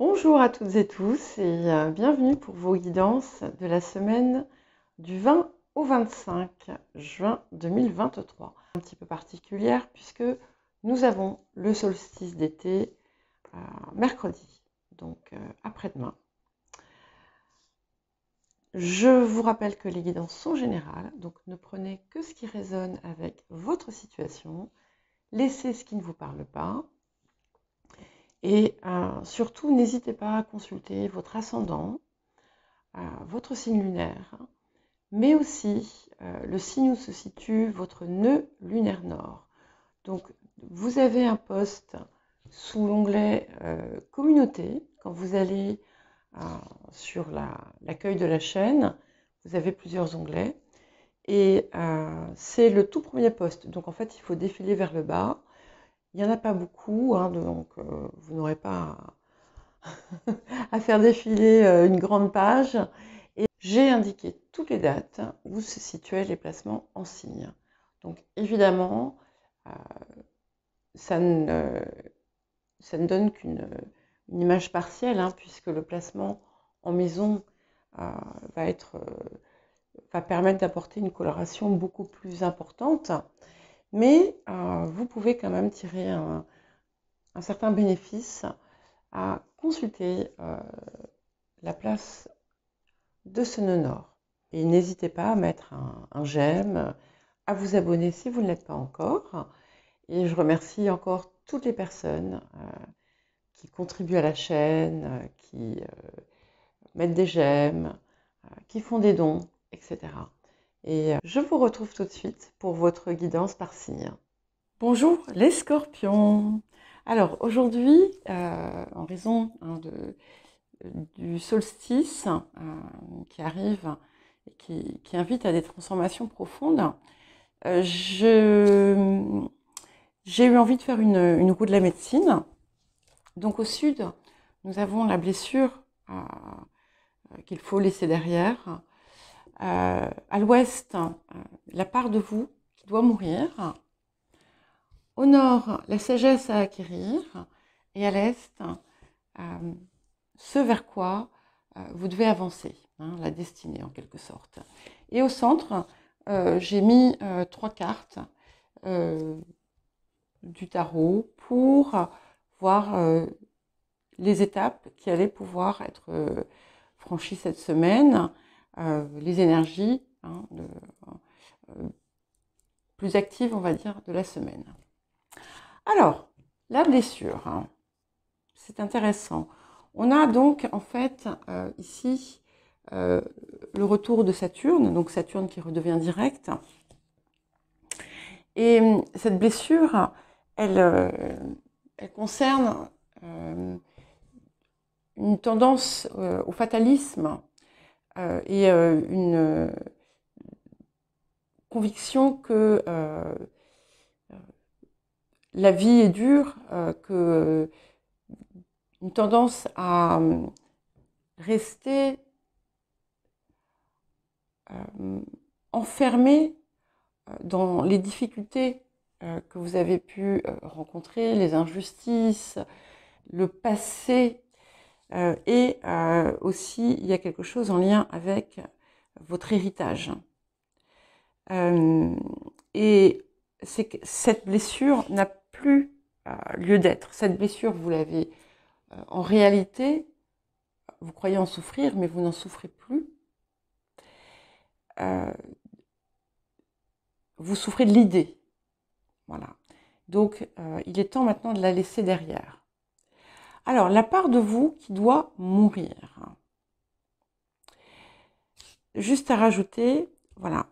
Bonjour à toutes et tous et bienvenue pour vos guidances de la semaine du 20 au 25 juin 2023. Un petit peu particulière puisque nous avons le solstice d'été mercredi, donc après-demain. Je vous rappelle que les guidances sont générales, donc ne prenez que ce qui résonne avec votre situation, laissez ce qui ne vous parle pas. Et surtout, n'hésitez pas à consulter votre ascendant, votre signe lunaire, mais aussi le signe où se situe votre nœud lunaire nord. Donc, vous avez un poste sous l'onglet Communauté. Quand vous allez sur l'accueil de la chaîne, vous avez plusieurs onglets. Et c'est le tout premier poste. Donc, en fait, il faut défiler vers le bas. Il n'y en a pas beaucoup, hein, donc vous n'aurez pas à faire défiler une grande page. Et j'ai indiqué toutes les dates où se situaient les placements en signe. Donc évidemment, ça ne donne qu'une image partielle, hein, puisque le placement en maison va permettre d'apporter une coloration beaucoup plus importante. Mais vous pouvez quand même tirer un certain bénéfice à consulter la place de ce nœud nord. Et n'hésitez pas à mettre un j'aime, à vous abonner si vous ne l'êtes pas encore. Et je remercie encore toutes les personnes qui contribuent à la chaîne, qui mettent des j'aime, qui font des dons, etc. Et je vous retrouve tout de suite pour votre guidance par signe. Bonjour les scorpions. Alors aujourd'hui, en raison du solstice qui arrive et qui invite à des transformations profondes, j'ai eu envie de faire une roue de la médecine. Donc au sud, nous avons la blessure qu'il faut laisser derrière. À l'ouest, la part de vous qui doit mourir. Au nord, la sagesse à acquérir. Et à l'est, ce vers quoi vous devez avancer, hein, la destinée en quelque sorte. Et au centre, j'ai mis 3 cartes du tarot pour voir les étapes qui allaient pouvoir être franchies cette semaine, les énergies plus actives, on va dire, de la semaine. Alors, la blessure, hein, c'est intéressant. On a donc en fait ici le retour de Saturne, donc Saturne qui redevient direct. Et cette blessure, elle concerne une tendance au fatalisme et une conviction que la vie est dure, une tendance à rester enfermé dans les difficultés que vous avez pu rencontrer, les injustices, le passé, et aussi il y a quelque chose en lien avec votre héritage. Et c'est que cette blessure n'a plus lieu d'être. Cette blessure, vous l'avez en réalité, vous croyez en souffrir, mais vous n'en souffrez plus. Vous souffrez de l'idée. Voilà. Donc, il est temps maintenant de la laisser derrière. Alors, la part de vous qui doit mourir. Juste à rajouter, voilà,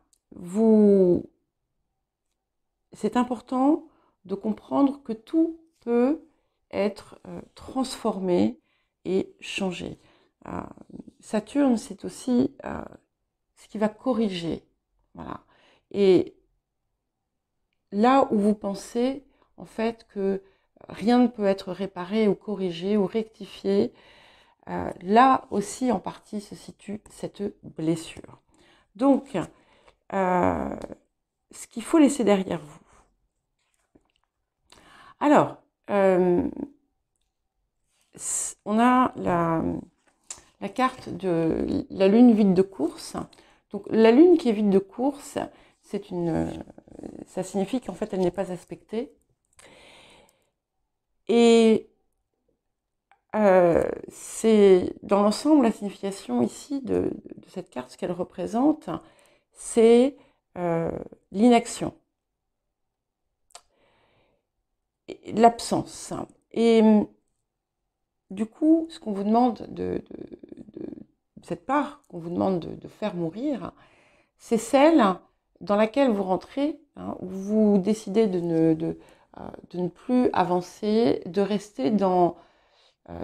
c'est important de comprendre que tout peut être transformé et changé. Saturne, c'est aussi ce qui va corriger. Voilà. Et là où vous pensez, en fait, que rien ne peut être réparé ou corrigé ou rectifié, là aussi, en partie, se situe cette blessure. Donc, ce qu'il faut laisser derrière vous. Alors, on a a la carte de la lune vide de course. Donc la lune qui est vide de course, ça signifie qu'en fait elle n'est pas aspectée. Et c'est dans l'ensemble la signification ici de cette carte, ce qu'elle représente, c'est l'inaction, l'absence. Et du coup, ce qu'on vous demande cette part qu'on vous demande de faire mourir, c'est celle dans laquelle vous rentrez, hein, où vous décidez de ne plus avancer, de rester dans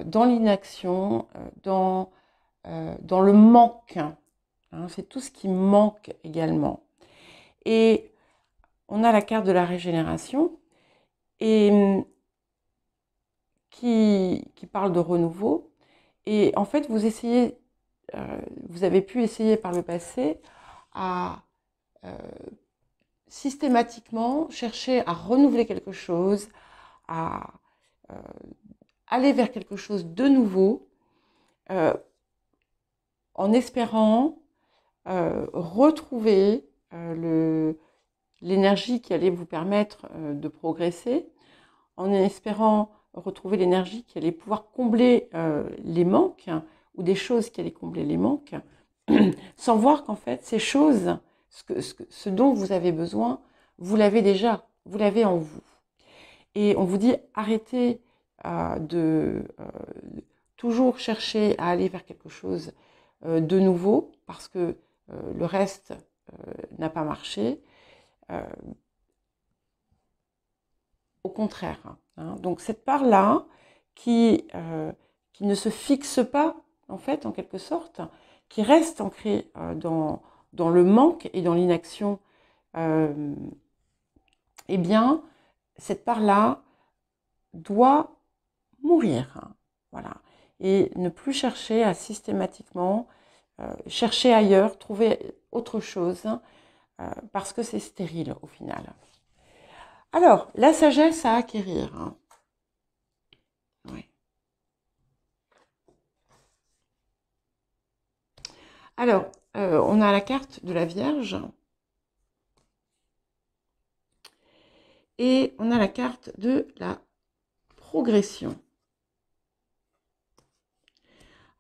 l'inaction, dans le manque. Hein, c'est tout ce qui manque également. Et on a la carte de la régénération et qui parle de renouveau. Et en fait, vous avez pu essayer par le passé à systématiquement chercher à renouveler quelque chose, à aller vers quelque chose de nouveau, en espérant retrouver l'énergie qui allait vous permettre de progresser, en espérant retrouver l'énergie qui allait pouvoir combler les manques, ou des choses qui allaient combler les manques, sans voir qu'en fait, ces choses, ce dont vous avez besoin, vous l'avez déjà, vous l'avez en vous. Et on vous dit, arrêtez de toujours chercher à aller vers quelque chose de nouveau, parce que le reste n'a pas marché. Au contraire. Hein. Donc cette part-là, qui ne se fixe pas, en fait, en quelque sorte, qui reste ancrée dans le manque et dans l'inaction, eh bien, cette part-là doit mourir. Hein. Voilà. Et ne plus chercher à systématiquement chercher ailleurs, trouver autre chose, parce que c'est stérile au final. Alors, la sagesse à acquérir. Hein. Oui. Alors, on a la carte de la Vierge. Et on a la carte de la progression.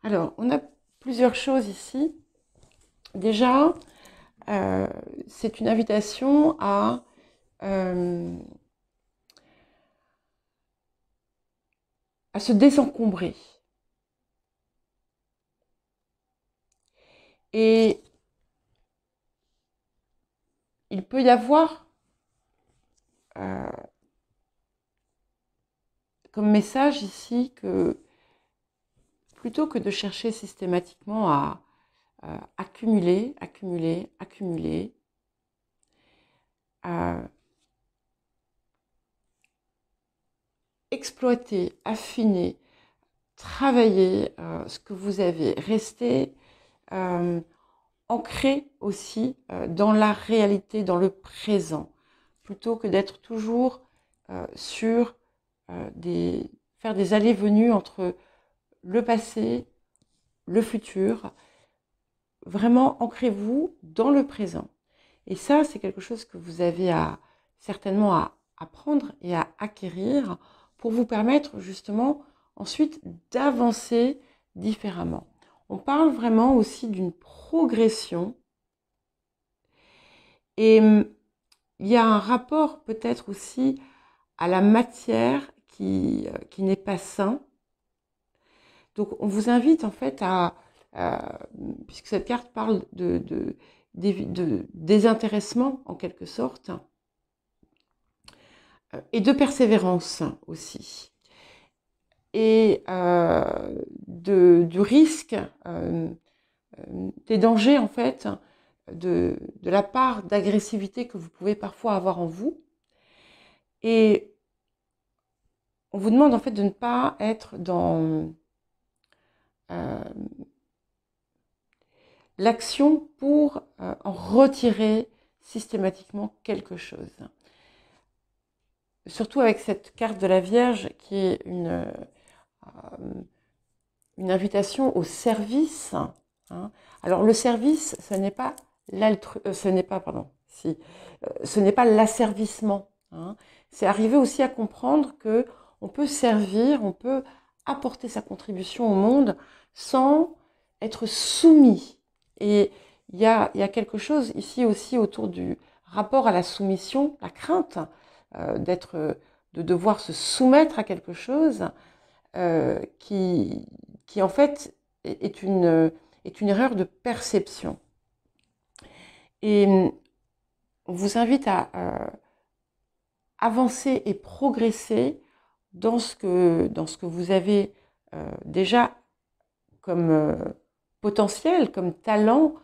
Alors, on a plusieurs choses ici. Déjà, c'est une invitation à se désencombrer. Et il peut y avoir comme message ici que plutôt que de chercher systématiquement à accumuler, exploiter, affiner, travailler ce que vous avez, rester ancré aussi dans la réalité, dans le présent, plutôt que d'être toujours sur faire des allées-venues entre le passé, le futur. Vraiment, ancrez-vous dans le présent. Et ça, c'est quelque chose que vous avez certainement à apprendre et à acquérir pour vous permettre justement ensuite d'avancer différemment. On parle vraiment aussi d'une progression et il y a un rapport peut-être aussi à la matière qui n'est pas sain. Donc on vous invite en fait puisque cette carte parle de désintéressement en quelque sorte, et de persévérance aussi, et du risque, des dangers en fait, de la part d'agressivité que vous pouvez parfois avoir en vous. Et on vous demande en fait de ne pas être dans l'action pour en retirer systématiquement quelque chose. Surtout avec cette carte de la Vierge qui est une invitation au service. Hein. Alors le service, ce n'est pas ce n'est pas l'asservissement. Hein. C'est arriver aussi à comprendre que on peut servir, on peut apporter sa contribution au monde sans être soumis. Et il y a quelque chose ici aussi autour du rapport à la soumission, la crainte de devoir se soumettre à quelque chose qui en fait est une erreur de perception. Et on vous invite à avancer et progresser dans ce que vous avez déjà comme potentiel, comme talent,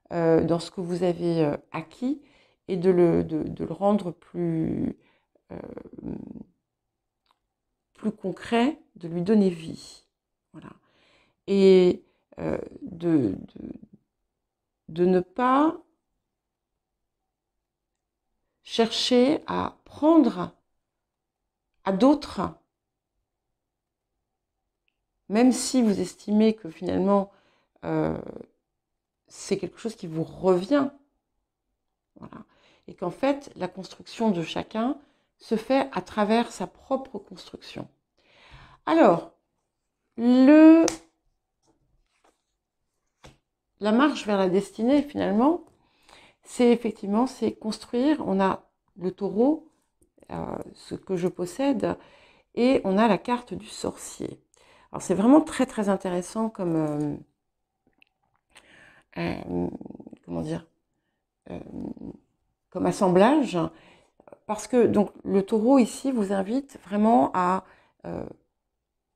dans ce que vous avez acquis, et de le rendre plus concret, de lui donner vie. Voilà. Et de ne pas chercher à prendre à d'autres, même si vous estimez que finalement c'est quelque chose qui vous revient. Voilà. Et qu'en fait, la construction de chacun se fait à travers sa propre construction. Alors, la marche vers la destinée, finalement, c'est construire. On a le taureau, ce que je possède, et on a la carte du sorcier. Alors, c'est vraiment très, très intéressant comme... comment dire comme assemblage, parce que donc le taureau ici vous invite vraiment à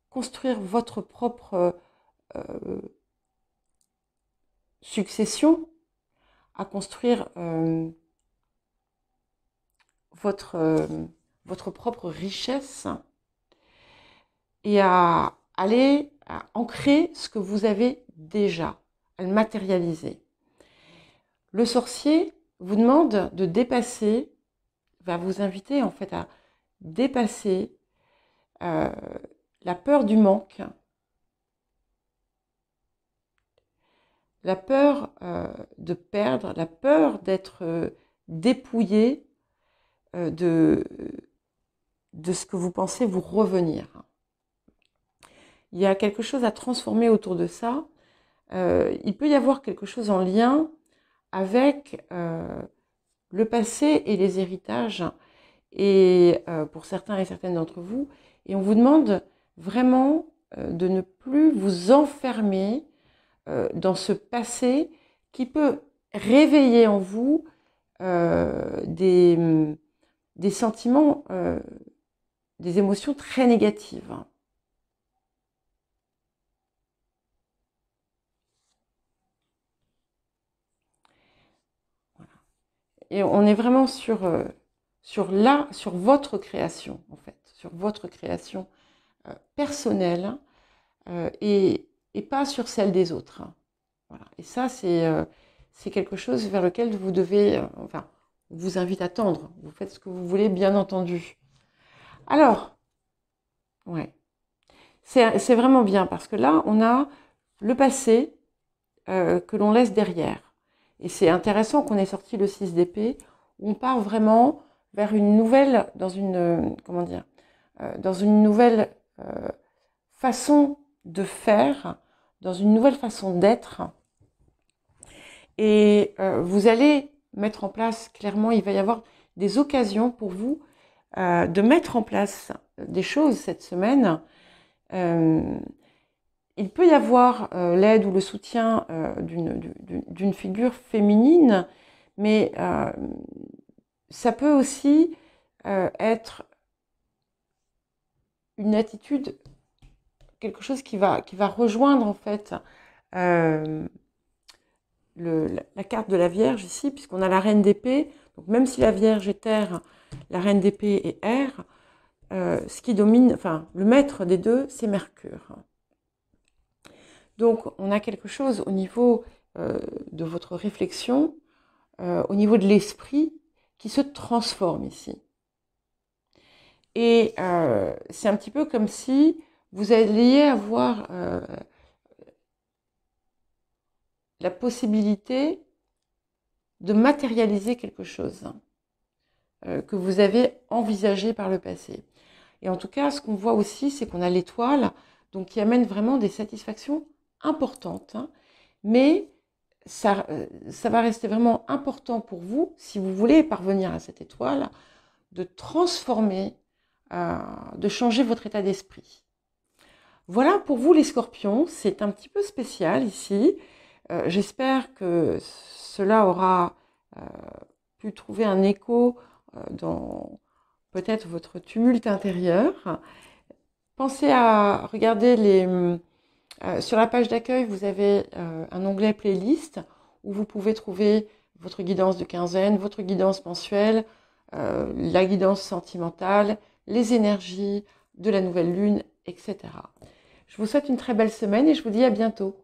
construire votre propre succession, à construire votre propre richesse, et à aller à ancrer ce que vous avez déjà, à le matérialiser. Le sorcier vous demande de dépasser, va vous inviter en fait à dépasser la peur du manque, la peur de perdre, la peur d'être dépouillé de ce que vous pensez vous revenir. Il y a quelque chose à transformer autour de ça. Il peut y avoir quelque chose en lien avec le passé et les héritages, et pour certains et certaines d'entre vous, et on vous demande vraiment de ne plus vous enfermer dans ce passé qui peut réveiller en vous des sentiments, des émotions très négatives. Voilà. Et on est vraiment sur votre création, en fait, sur votre création personnelle et pas sur celle des autres. Voilà. Et ça, c'est quelque chose vers lequel vous devez, enfin, on vous invite à tendre. Vous faites ce que vous voulez, bien entendu. Alors, ouais, c'est vraiment bien parce que là, on a le passé que l'on laisse derrière. Et c'est intéressant qu'on ait sorti le 6 d'épée, où on part vraiment vers une nouvelle, dans une, comment dire, dans une nouvelle façon de faire, dans une nouvelle façon d'être. Et vous allez mettre en place, clairement, il va y avoir des occasions pour vous de mettre en place des choses cette semaine. Il peut y avoir l'aide ou le soutien d'une figure féminine, mais ça peut aussi être une attitude, quelque chose qui va rejoindre en fait la carte de la Vierge ici, puisqu'on a la Reine d'épée. Donc même si la Vierge est terre, la Reine d'épée est air, ce qui domine, enfin le maître des deux, c'est Mercure. Donc on a quelque chose au niveau de votre réflexion, au niveau de l'esprit, qui se transforme ici. Et c'est un petit peu comme si vous alliez avoir la possibilité de matérialiser quelque chose que vous avez envisagé par le passé. Et en tout cas, ce qu'on voit aussi, c'est qu'on a l'étoile, donc qui amène vraiment des satisfactions importantes, hein, mais ça va rester vraiment important pour vous, si vous voulez parvenir à cette étoile, de transformer, de changer votre état d'esprit. Voilà pour vous les scorpions, c'est un petit peu spécial ici. J'espère que cela aura pu trouver un écho dans peut-être votre tumulte intérieur. Pensez à regarder sur la page d'accueil, vous avez un onglet playlist où vous pouvez trouver votre guidance de quinzaine, votre guidance mensuelle, la guidance sentimentale, les énergies de la nouvelle lune, etc. Je vous souhaite une très belle semaine et je vous dis à bientôt.